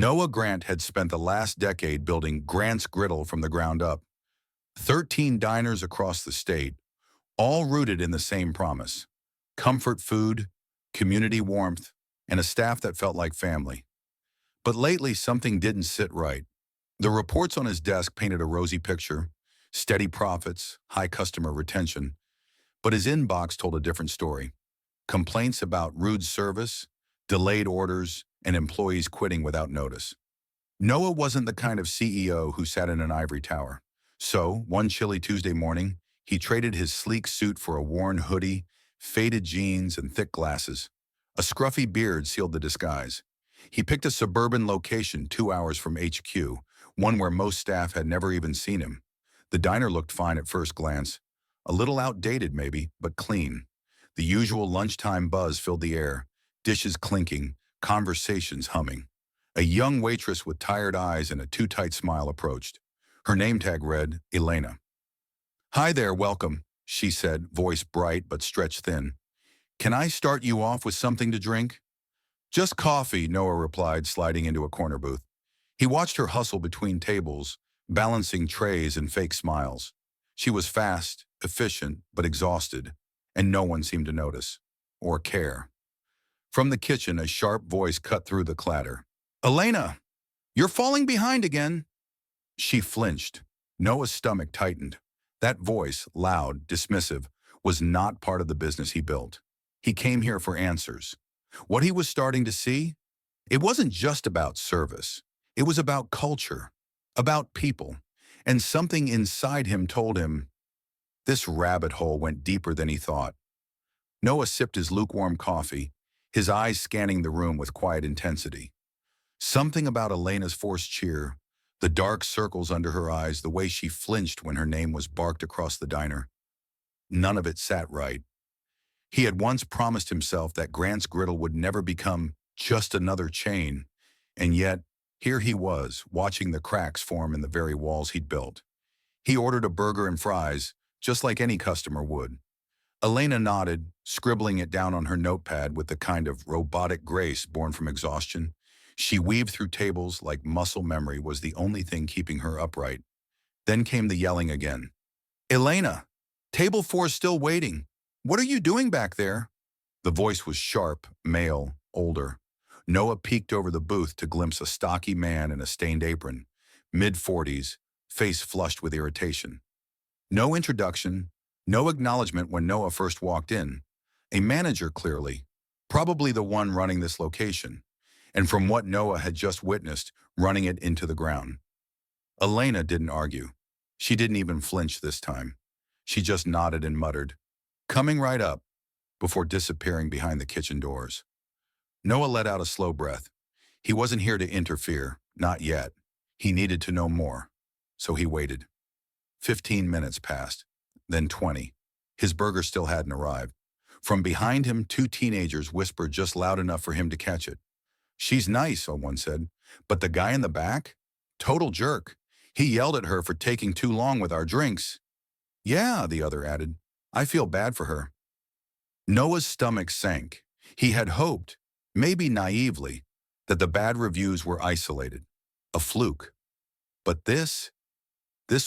Noah Grant had spent the last decade building Grant's Griddle from the ground up. 13 diners across the state, all rooted in the same promise: comfort food, community warmth, and a staff that felt like family. But lately, something didn't sit right. The reports on his desk painted a rosy picture: steady profits, high customer retention. But his inbox told a different story: complaints about rude service, delayed orders, and employees quitting without notice. Noah wasn't the kind of CEO who sat in an ivory tower. So, one chilly Tuesday morning, he traded his sleek suit for a worn hoodie, faded jeans, and thick glasses. A scruffy beard sealed the disguise. He picked a suburban location 2 hours from HQ, one where most staff had never even seen him. The diner looked fine at first glance. A little outdated maybe, but clean. The usual lunchtime buzz filled the air, dishes clinking, conversations humming. A young waitress with tired eyes and a too-tight smile approached. Her name tag read, Elena. "Hi there, welcome," she said, voice bright but stretched thin. "Can I start you off with something to drink?" "Just coffee," Noah replied, sliding into a corner booth. He watched her hustle between tables, balancing trays and fake smiles. She was fast, efficient, but exhausted, and no one seemed to notice or care. From the kitchen, a sharp voice cut through the clatter. "Elena, you're falling behind again." She flinched. Noah's stomach tightened. That voice, loud, dismissive, was not part of the business he built. He came here for answers. What he was starting to see? It wasn't just about service. It was about culture, about people, and something inside him told him this rabbit hole went deeper than he thought. Noah sipped his lukewarm coffee, his eyes scanning the room with quiet intensity. Something about Elena's forced cheer, the dark circles under her eyes, the way she flinched when her name was barked across the diner. None of it sat right. He had once promised himself that Grant's Griddle would never become just another chain, and yet here he was, watching the cracks form in the very walls he'd built. He ordered a burger and fries, just like any customer would. Elena nodded, scribbling it down on her notepad with the kind of robotic grace born from exhaustion. She weaved through tables like muscle memory was the only thing keeping her upright. Then came the yelling again. "Elena, table 4's still waiting. What are you doing back there?" The voice was sharp, male, older. Noah peeked over the booth to glimpse a stocky man in a stained apron, mid-40s, face flushed with irritation. No introduction, no acknowledgement when Noah first walked in. A manager, clearly, probably the one running this location, and from what Noah had just witnessed, running it into the ground. Elena didn't argue. She didn't even flinch this time. She just nodded and muttered, "Coming right up," before disappearing behind the kitchen doors. Noah let out a slow breath. He wasn't here to interfere, not yet. He needed to know more. So he waited. 15 minutes passed, then 20. His burger still hadn't arrived. From behind him, two teenagers whispered just loud enough for him to catch it. "She's nice," one said, "but the guy in the back? Total jerk. He yelled at her for taking too long with our drinks." "Yeah," the other added. "I feel bad for her." Noah's stomach sank. He had hoped, maybe naively, that the bad reviews were isolated, a fluke. But this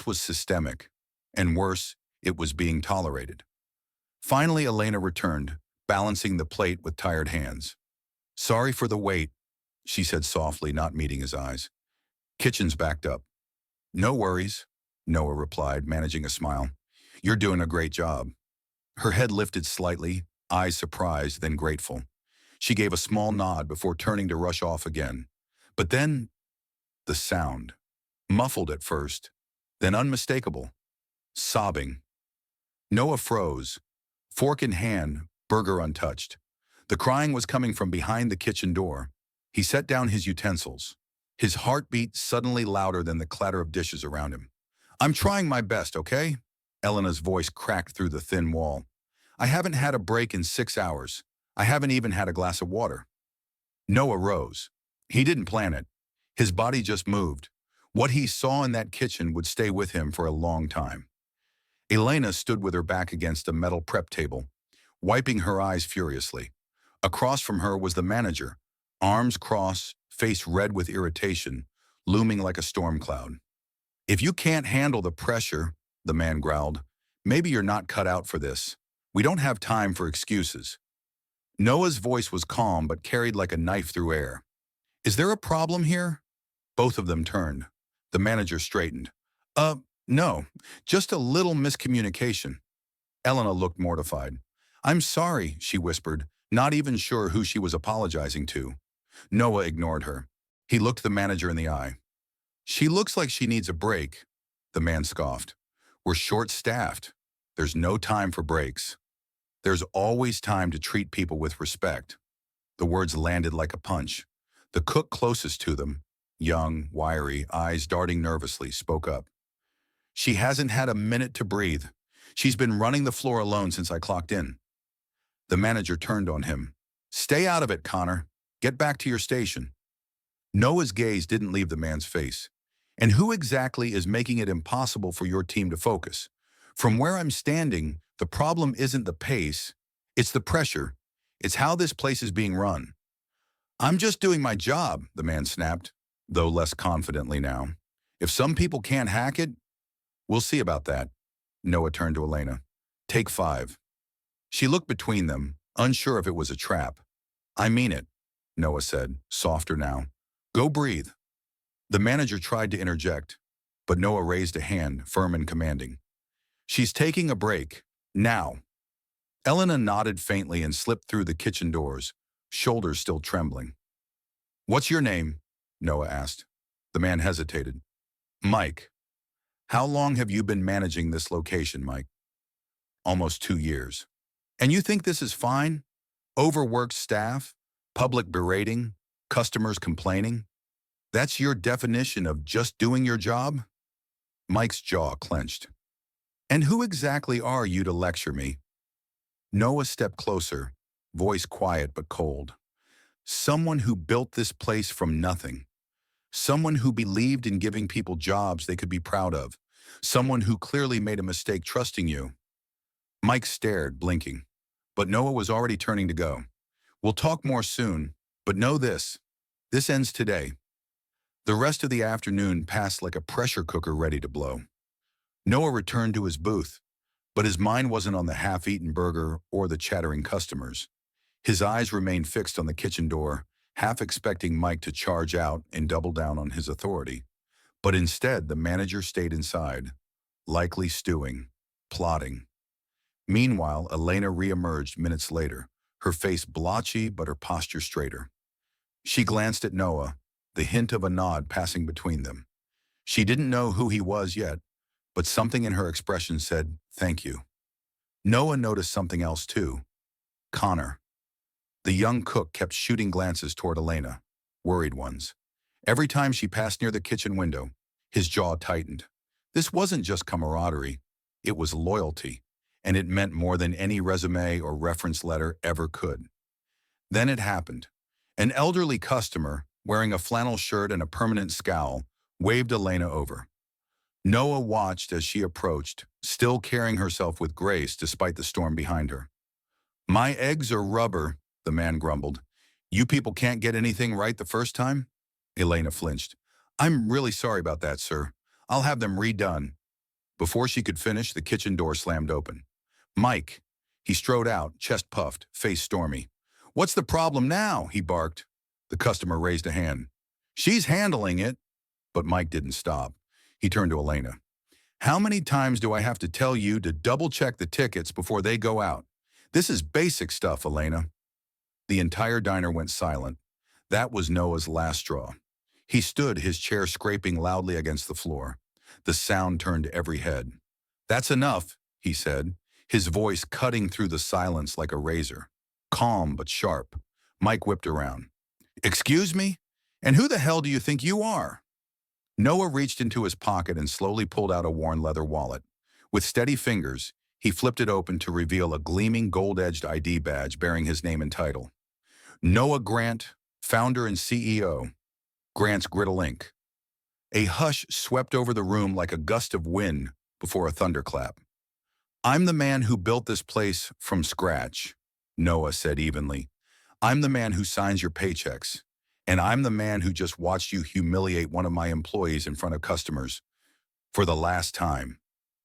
was systemic, and worse, it was being tolerated. Finally, Elena returned, balancing the plate with tired hands. "Sorry for the wait," she said softly, not meeting his eyes. "Kitchen's backed up." "No worries," Noah replied, managing a smile. "You're doing a great job." Her head lifted slightly, eyes surprised, then grateful. She gave a small nod before turning to rush off again. But then, the sound. Muffled at first, then unmistakable. Sobbing. Noah froze. Fork in hand, burger untouched. The crying was coming from behind the kitchen door. He set down his utensils, his heartbeat suddenly louder than the clatter of dishes around him. "I'm trying my best, okay?" Elena's voice cracked through the thin wall. "I haven't had a break in 6 hours. I haven't even had a glass of water." Noah rose. He didn't plan it. His body just moved. What he saw in that kitchen would stay with him for a long time. Elena stood with her back against a metal prep table, wiping her eyes furiously. Across from her was the manager, arms crossed, face red with irritation, looming like a storm cloud. If you can't handle the pressure, the man growled, maybe you're not cut out for this. We don't have time for excuses. Noah's voice was calm but carried like a knife through air. Is there a problem here? Both of them turned. The manager straightened. No, just a little miscommunication. Elena looked mortified. I'm sorry, she whispered, not even sure who she was apologizing to. Noah ignored her. He looked the manager in the eye. She looks like she needs a break, the man scoffed. We're short-staffed. There's no time for breaks. There's always time to treat people with respect. The words landed like a punch. The cook closest to them, young, wiry, eyes darting nervously, spoke up. She hasn't had a minute to breathe. She's been running the floor alone since I clocked in. The manager turned on him. Stay out of it, Connor. Get back to your station. Noah's gaze didn't leave the man's face. And who exactly is making it impossible for your team to focus? From where I'm standing, the problem isn't the pace, it's the pressure. It's how this place is being run. I'm just doing my job, the man snapped, though less confidently now. If some people can't hack it, we'll see about that. Noah turned to Elena. Take 5. She looked between them, unsure if it was a trap. I mean it, Noah said, softer now. Go breathe. The manager tried to interject, but Noah raised a hand, firm and commanding. She's taking a break. Now. Elena nodded faintly and slipped through the kitchen doors, shoulders still trembling. What's your name? Noah asked. The man hesitated. Mike. How long have you been managing this location, Mike? Almost 2 years. And you think this is fine? Overworked staff, public berating, customers complaining? That's your definition of just doing your job? Mike's jaw clenched. And who exactly are you to lecture me? Noah stepped closer, voice quiet but cold. Someone who built this place from nothing. Someone who believed in giving people jobs they could be proud of. Someone who clearly made a mistake trusting you. Mike stared, blinking. But Noah was already turning to go. We'll talk more soon, but know this. This ends today. The rest of the afternoon passed like a pressure cooker ready to blow. Noah returned to his booth, but his mind wasn't on the half-eaten burger or the chattering customers. His eyes remained fixed on the kitchen door, half expecting Mike to charge out and double down on his authority. But instead, the manager stayed inside, likely stewing, plotting. Meanwhile, Elena reemerged minutes later, her face blotchy but her posture straighter. She glanced at Noah, the hint of a nod passing between them. She didn't know who he was yet, but something in her expression said, thank you. Noah noticed something else too. Connor. The young cook kept shooting glances toward Elena, worried ones. Every time she passed near the kitchen window, his jaw tightened. This wasn't just camaraderie, it was loyalty, and it meant more than any resume or reference letter ever could. Then it happened. An elderly customer, wearing a flannel shirt and a permanent scowl, waved Elena over. Noah watched as she approached, still carrying herself with grace despite the storm behind her. My eggs are rubber, the man grumbled. You people can't get anything right the first time? Elena flinched. I'm really sorry about that, sir. I'll have them redone. Before she could finish, the kitchen door slammed open. Mike. He strode out, chest puffed, face stormy. What's the problem now? He barked. The customer raised a hand. She's handling it. But Mike didn't stop. He turned to Elena. How many times do I have to tell you to double-check the tickets before they go out? This is basic stuff, Elena. The entire diner went silent. That was Noah's last straw. He stood, his chair scraping loudly against the floor. The sound turned every head. That's enough, he said, his voice cutting through the silence like a razor. Calm but sharp. Mike whipped around. Excuse me? And who the hell do you think you are? Noah reached into his pocket and slowly pulled out a worn leather wallet. With steady fingers, he flipped it open to reveal a gleaming gold-edged ID badge bearing his name and title. Noah Grant, founder and CEO, Grant's Griddle Inc. A hush swept over the room like a gust of wind before a thunderclap. I'm the man who built this place from scratch, Noah said evenly. I'm the man who signs your paychecks. And I'm the man who just watched you humiliate one of my employees in front of customers for the last time.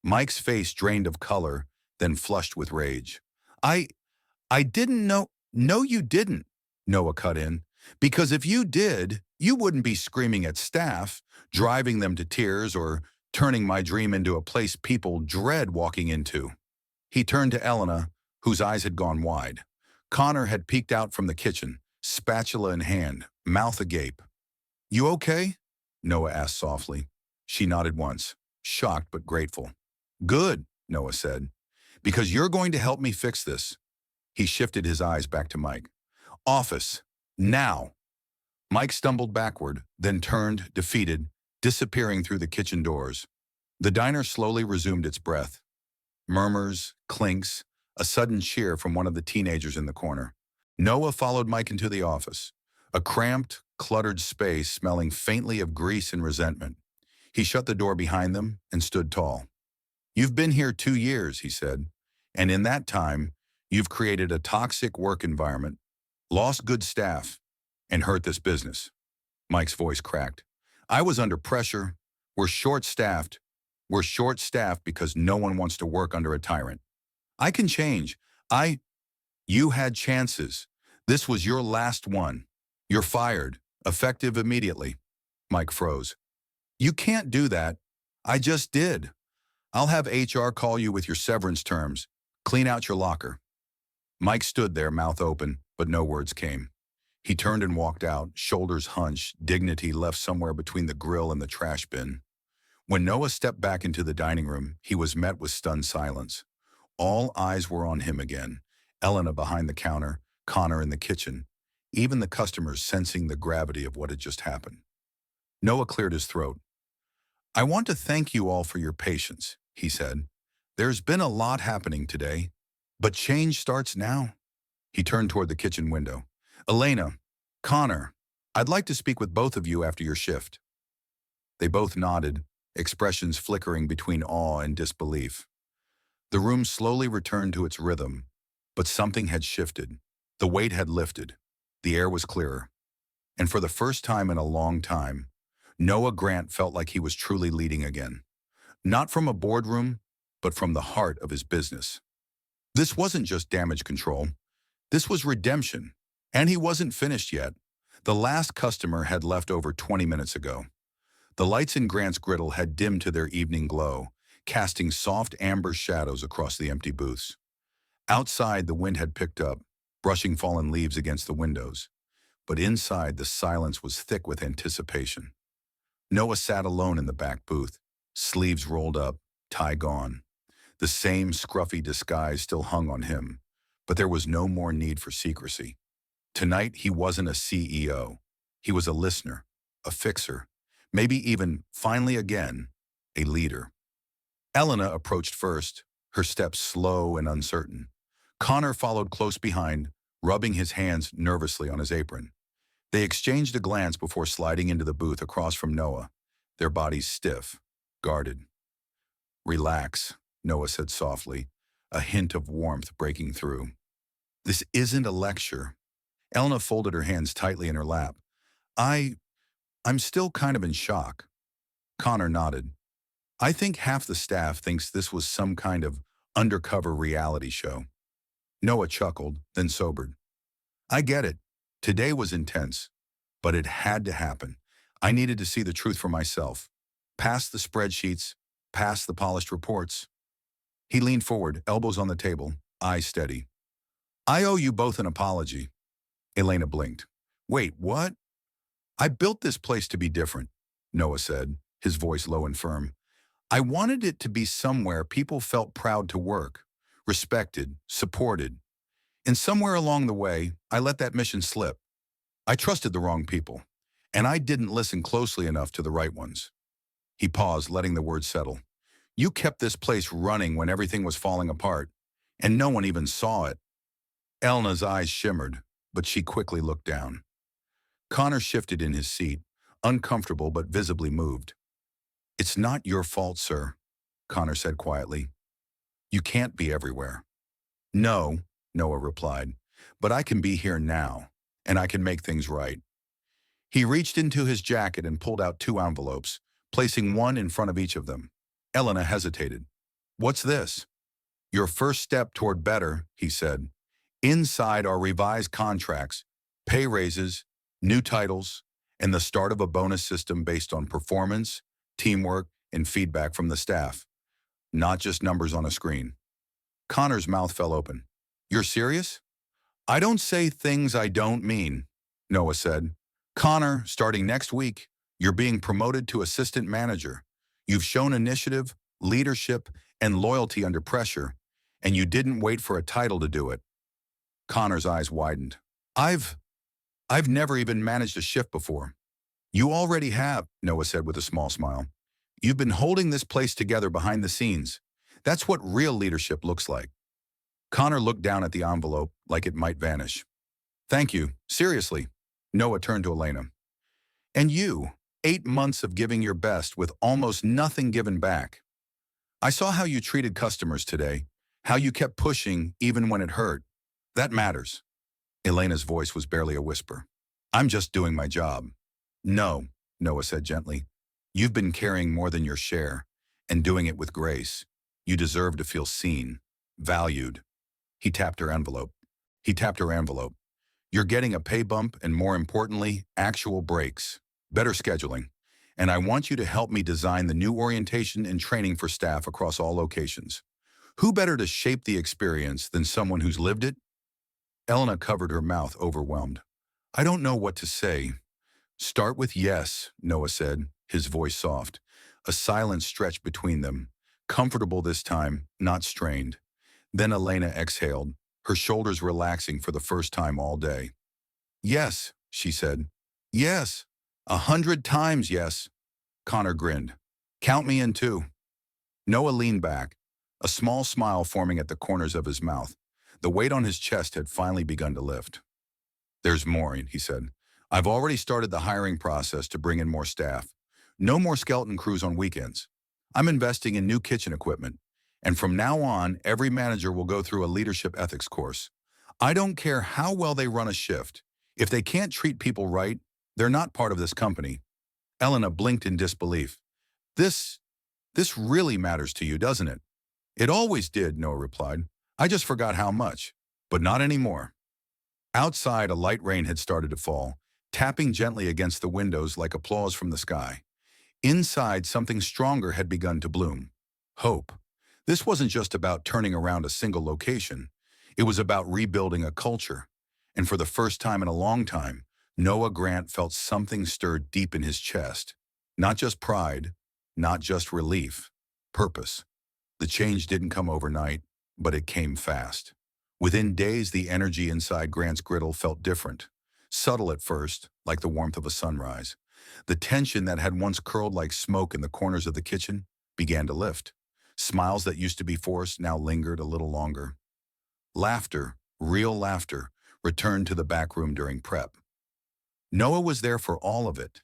Mike's face drained of color, then flushed with rage. I I didn't know. No, you didn't, Noah cut in. Because if you did, you wouldn't be screaming at staff, driving them to tears, or turning my dream into a place people dread walking into. He turned to Elena, whose eyes had gone wide. Connor had peeked out from the kitchen, spatula in hand, mouth agape. You okay? Noah asked softly. She nodded once, shocked but grateful. Good, Noah said, because you're going to help me fix this. He shifted his eyes back to Mike. Office, now. Mike stumbled backward, then turned, defeated, disappearing through the kitchen doors. The diner slowly resumed its breath. Murmurs, clinks, a sudden cheer from one of the teenagers in the corner. Noah followed Mike into the office, a cramped, cluttered space smelling faintly of grease and resentment. He shut the door behind them and stood tall. You've been here 2 years, he said, and in that time, you've created a toxic work environment, lost good staff, and hurt this business. Mike's voice cracked. I was under pressure. We're short-staffed. We're short-staffed because no one wants to work under a tyrant. I can change. You had chances. This was your last one. You're fired, effective immediately. Mike froze. You can't do that. I just did. I'll have HR call you with your severance terms. Clean out your locker. Mike stood there, mouth open, but no words came. He turned and walked out, shoulders hunched, dignity left somewhere between the grill and the trash bin. When Noah stepped back into the dining room, he was met with stunned silence. All eyes were on him again. Elena behind the counter, Connor in the kitchen, even the customers sensing the gravity of what had just happened. Noah cleared his throat. I want to thank you all for your patience, he said. There's been a lot happening today, but change starts now. He turned toward the kitchen window. Elena, Connor, I'd like to speak with both of you after your shift. They both nodded, expressions flickering between awe and disbelief. The room slowly returned to its rhythm, but something had shifted. The weight had lifted. The air was clearer. And for the first time in a long time, Noah Grant felt like he was truly leading again. Not from a boardroom, but from the heart of his business. This wasn't just damage control. This was redemption. And he wasn't finished yet. The last customer had left over 20 minutes ago. The lights in Grant's griddle had dimmed to their evening glow, casting soft amber shadows across the empty booths. Outside, the wind had picked up, brushing fallen leaves against the windows. But inside, the silence was thick with anticipation. Noah sat alone in the back booth, sleeves rolled up, tie gone. The same scruffy disguise still hung on him, but there was no more need for secrecy. Tonight, he wasn't a CEO. He was a listener, a fixer, maybe even, finally again, a leader. Elena approached first, her steps slow and uncertain. Connor followed close behind, rubbing his hands nervously on his apron. They exchanged a glance before sliding into the booth across from Noah, their bodies stiff, guarded. Relax, Noah said softly, a hint of warmth breaking through. This isn't a lecture. Elena folded her hands tightly in her lap. I'm still kind of in shock. Connor nodded. I think half the staff thinks this was some kind of undercover reality show. Noah chuckled, then sobered. I get it. Today was intense, but it had to happen. I needed to see the truth for myself. Past the spreadsheets, past the polished reports. He leaned forward, elbows on the table, eyes steady. I owe you both an apology. Elena blinked. Wait, what? I built this place to be different, Noah said, his voice low and firm. I wanted it to be somewhere people felt proud to work, respected, supported. And somewhere along the way, I let that mission slip. I trusted the wrong people, and I didn't listen closely enough to the right ones. He paused, letting the words settle. You kept this place running when everything was falling apart, and no one even saw it. Elena's eyes shimmered, but she quickly looked down. Connor shifted in his seat, uncomfortable but visibly moved. It's not your fault, sir, Connor said quietly. You can't be everywhere. No, Noah replied, but I can be here now, and I can make things right. He reached into his jacket and pulled out two envelopes, placing one in front of each of them. Elena hesitated. "What's this?" "Your first step toward better," he said. "Inside are revised contracts, pay raises, new titles, and the start of a bonus system based on performance, teamwork, and feedback from the staff, not just numbers on a screen." Connor's mouth fell open. "You're serious?" "I don't say things I don't mean," Noah said. "Connor, starting next week, you're being promoted to assistant manager. You've shown initiative, leadership, and loyalty under pressure, and you didn't wait for a title to do it." Connor's eyes widened. I've never even managed a shift before." "You already have," Noah said with a small smile. "You've been holding this place together behind the scenes. That's what real leadership looks like." Connor looked down at the envelope like it might vanish. "Thank you, seriously." Noah turned to Elena. "And you, 8 months of giving your best with almost nothing given back. I saw how you treated customers today, how you kept pushing even when it hurt. That matters." Elena's voice was barely a whisper. "I'm just doing my job." "No," Noah said gently. "You've been carrying more than your share, and doing it with grace. You deserve to feel seen, valued." He tapped her envelope. "You're getting a pay bump and, more importantly, actual breaks, better scheduling. And I want you to help me design the new orientation and training for staff across all locations. Who better to shape the experience than someone who's lived it?" Elena covered her mouth, overwhelmed. "I don't know what to say." "Start with yes," Noah said, his voice soft. A silence stretched between them, comfortable this time, not strained. Then Elena exhaled, her shoulders relaxing for the first time all day. "Yes," she said. "Yes. 100 times yes." Connor grinned. "Count me in too." Noah leaned back, a small smile forming at the corners of his mouth. The weight on his chest had finally begun to lift. "There's more," he said. "I've already started the hiring process to bring in more staff. No more skeleton crews on weekends. I'm investing in new kitchen equipment. And from now on, every manager will go through a leadership ethics course. I don't care how well they run a shift. If they can't treat people right, they're not part of this company." Elena blinked in disbelief. This really matters to you, doesn't it?" "It always did," Noah replied. "I just forgot how much. But not anymore." Outside, a light rain had started to fall, tapping gently against the windows like applause from the sky. Inside, something stronger had begun to bloom. Hope. This wasn't just about turning around a single location. It was about rebuilding a culture. And for the first time in a long time, Noah Grant felt something stirred deep in his chest. Not just pride, not just relief, purpose. The change didn't come overnight, but it came fast. Within days, the energy inside Grant's griddle felt different. Subtle at first, like the warmth of a sunrise. The tension that had once curled like smoke in the corners of the kitchen began to lift. Smiles that used to be forced now lingered a little longer. Laughter, real laughter, returned to the back room during prep. Noah was there for all of it.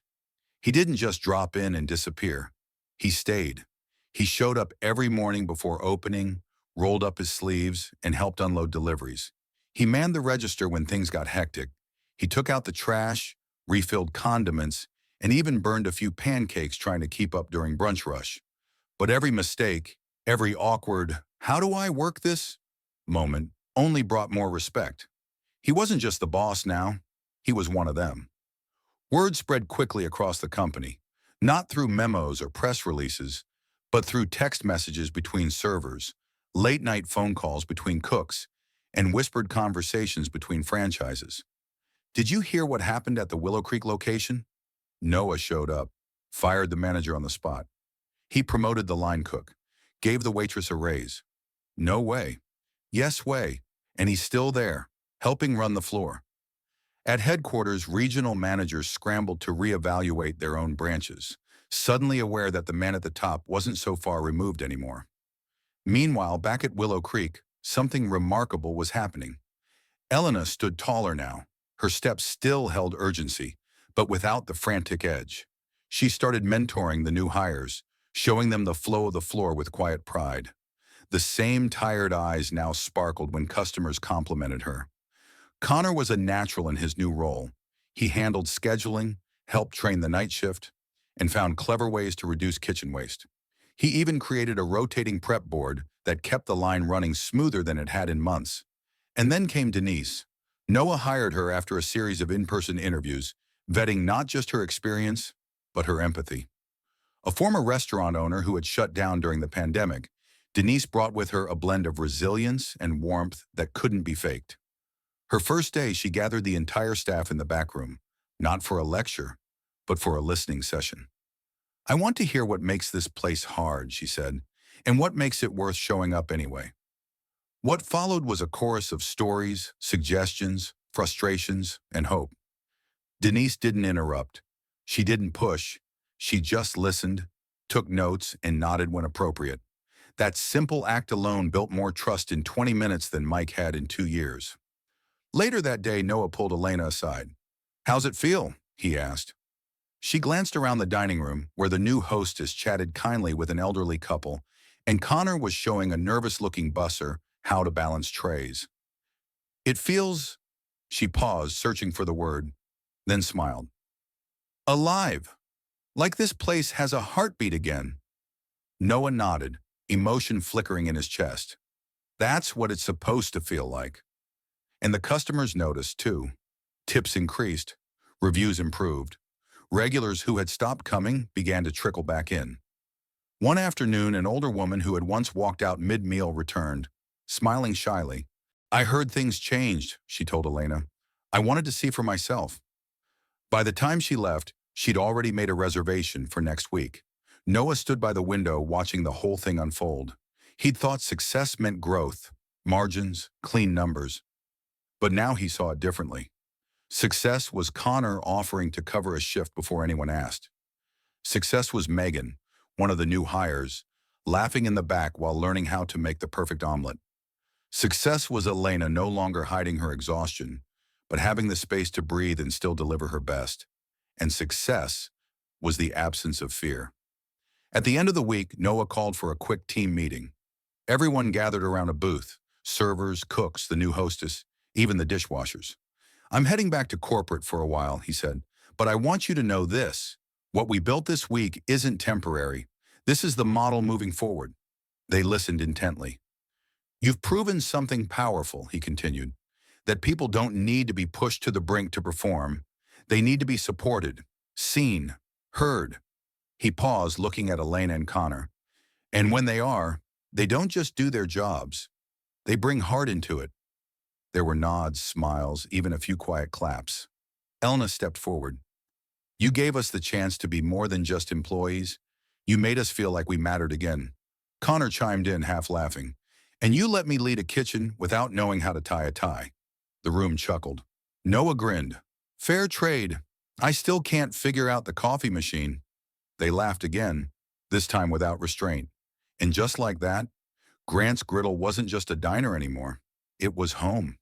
He didn't just drop in and disappear. He stayed. He showed up every morning before opening, rolled up his sleeves, and helped unload deliveries. He manned the register when things got hectic. He took out the trash, refilled condiments, and even burned a few pancakes trying to keep up during brunch rush. But every mistake, every awkward, "how do I work this?" moment only brought more respect. He wasn't just the boss now. He was one of them. Word spread quickly across the company, not through memos or press releases, but through text messages between servers, late-night phone calls between cooks, and whispered conversations between franchises. "Did you hear what happened at the Willow Creek location?" Noah showed up, fired the manager on the spot. He promoted the line cook, gave the waitress a raise. No way. Yes way. And he's still there, helping run the floor. At headquarters, regional managers scrambled to reevaluate their own branches, suddenly aware that the man at the top wasn't so far removed anymore. Meanwhile, back at Willow Creek, something remarkable was happening. Elena stood taller now. Her steps still held urgency, but without the frantic edge. She started mentoring the new hires, showing them the flow of the floor with quiet pride. The same tired eyes now sparkled when customers complimented her. Connor was a natural in his new role. He handled scheduling, helped train the night shift, and found clever ways to reduce kitchen waste. He even created a rotating prep board that kept the line running smoother than it had in months. And then came Denise. Noah hired her after a series of in-person interviews, vetting not just her experience, but her empathy. A former restaurant owner who had shut down during the pandemic, Denise brought with her a blend of resilience and warmth that couldn't be faked. Her first day, she gathered the entire staff in the back room, not for a lecture, but for a listening session. "I want to hear what makes this place hard," she said, "and what makes it worth showing up anyway." What followed was a chorus of stories, suggestions, frustrations, and hope. Denise didn't interrupt. She didn't push. She just listened, took notes, and nodded when appropriate. That simple act alone built more trust in 20 minutes than Mike had in 2 years. Later that day, Noah pulled Elena aside. "How's it feel?" he asked. She glanced around the dining room, where the new hostess chatted kindly with an elderly couple, and Connor was showing a nervous-looking busser how to balance trays. "It feels—" She paused, searching for the word, then smiled. "Alive. Like this place has a heartbeat again." Noah nodded, emotion flickering in his chest. "That's what it's supposed to feel like." And the customers noticed, too. Tips increased. Reviews improved. Regulars who had stopped coming began to trickle back in. One afternoon, an older woman who had once walked out mid-meal returned, smiling shyly. "I heard things changed," she told Elena. "I wanted to see for myself." By the time she left, she'd already made a reservation for next week. Noah stood by the window watching the whole thing unfold. He'd thought success meant growth, margins, clean numbers. But now he saw it differently. Success was Connor offering to cover a shift before anyone asked. Success was Megan, one of the new hires, laughing in the back while learning how to make the perfect omelet. Success was Elena no longer hiding her exhaustion, but having the space to breathe and still deliver her best. And success was the absence of fear. At the end of the week, Noah called for a quick team meeting. Everyone gathered around a booth: servers, cooks, the new hostess, even the dishwashers. "I'm heading back to corporate for a while," he said, "but I want you to know this. What we built this week isn't temporary. This is the model moving forward." They listened intently. "You've proven something powerful," he continued, "that people don't need to be pushed to the brink to perform. They need to be supported, seen, heard." He paused, looking at Elena and Connor. "And when they are, they don't just do their jobs. They bring heart into it." There were nods, smiles, even a few quiet claps. Elena stepped forward. "You gave us the chance to be more than just employees. You made us feel like we mattered again." Connor chimed in, half laughing. "And you let me lead a kitchen without knowing how to tie a tie." The room chuckled. Noah grinned. "Fair trade. I still can't figure out the coffee machine." They laughed again, this time without restraint. And just like that, Grant's Griddle wasn't just a diner anymore. It was home.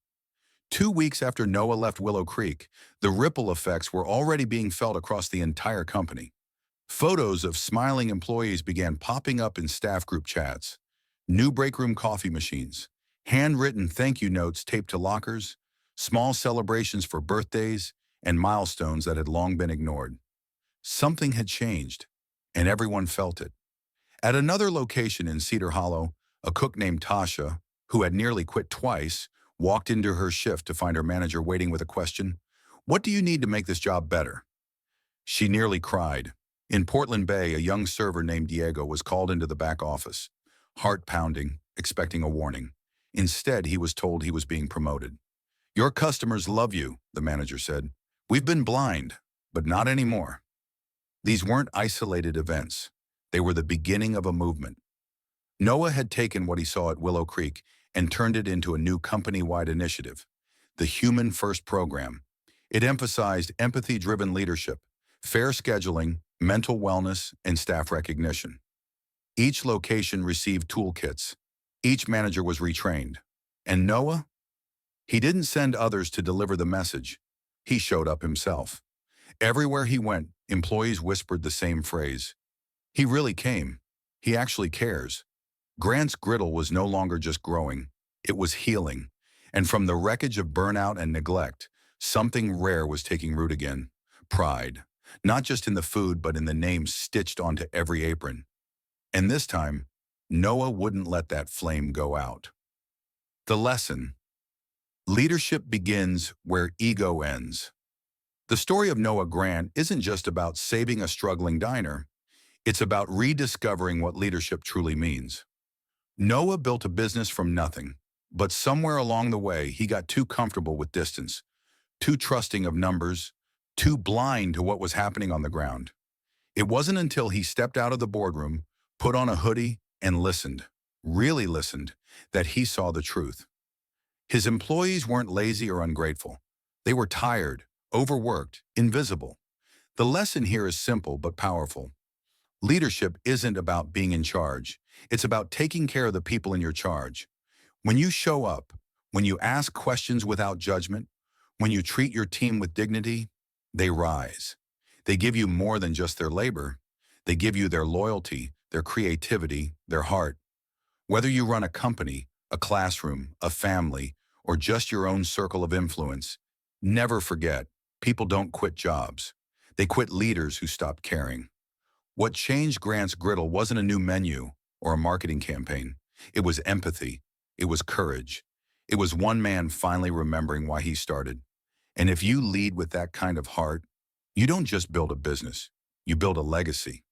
2 weeks after Noah left Willow Creek, the ripple effects were already being felt across the entire company. Photos of smiling employees began popping up in staff group chats. New break room coffee machines, handwritten thank you notes taped to lockers, small celebrations for birthdays, and milestones that had long been ignored. Something had changed, and everyone felt it. At another location in Cedar Hollow, a cook named Tasha, who had nearly quit twice, walked into her shift to find her manager waiting with a question. "What do you need to make this job better?" She nearly cried. In Portland Bay, a young server named Diego was called into the back office, heart pounding, expecting a warning. Instead, he was told he was being promoted. "Your customers love you," the manager said. "We've been blind, but not anymore." These weren't isolated events. They were the beginning of a movement. Noah had taken what he saw at Willow Creek and turned it into a new company-wide initiative, the Human First Program. It emphasized empathy-driven leadership, fair scheduling, mental wellness, and staff recognition. Each location received toolkits. Each manager was retrained. And Noah? He didn't send others to deliver the message. He showed up himself. Everywhere he went, employees whispered the same phrase. "He really came. He actually cares." Grant's Griddle was no longer just growing. It was healing. And from the wreckage of burnout and neglect, something rare was taking root again. Pride. not just in the food, but in the names stitched onto every apron. And this time, Noah wouldn't let that flame go out. The lesson: leadership begins where ego ends. The story of Noah Grant isn't just about saving a struggling diner. It's about rediscovering what leadership truly means. Noah built a business from nothing, but somewhere along the way, he got too comfortable with distance, too trusting of numbers, too blind to what was happening on the ground. It wasn't until he stepped out of the boardroom, put on a hoodie, and listened, really listened, that he saw the truth. His employees weren't lazy or ungrateful. They were tired, overworked, invisible. The lesson here is simple but powerful. Leadership isn't about being in charge. It's about taking care of the people in your charge. When you show up, when you ask questions without judgment, when you treat your team with dignity, they rise. They give you more than just their labor. They give you their loyalty, their creativity, their heart. Whether you run a company, a classroom, a family, or just your own circle of influence, never forget, people don't quit jobs. They quit leaders who stop caring. What changed Grant's Griddle wasn't a new menu or a marketing campaign. It was empathy. It was courage. It was one man finally remembering why he started. And if you lead with that kind of heart, you don't just build a business, you build a legacy.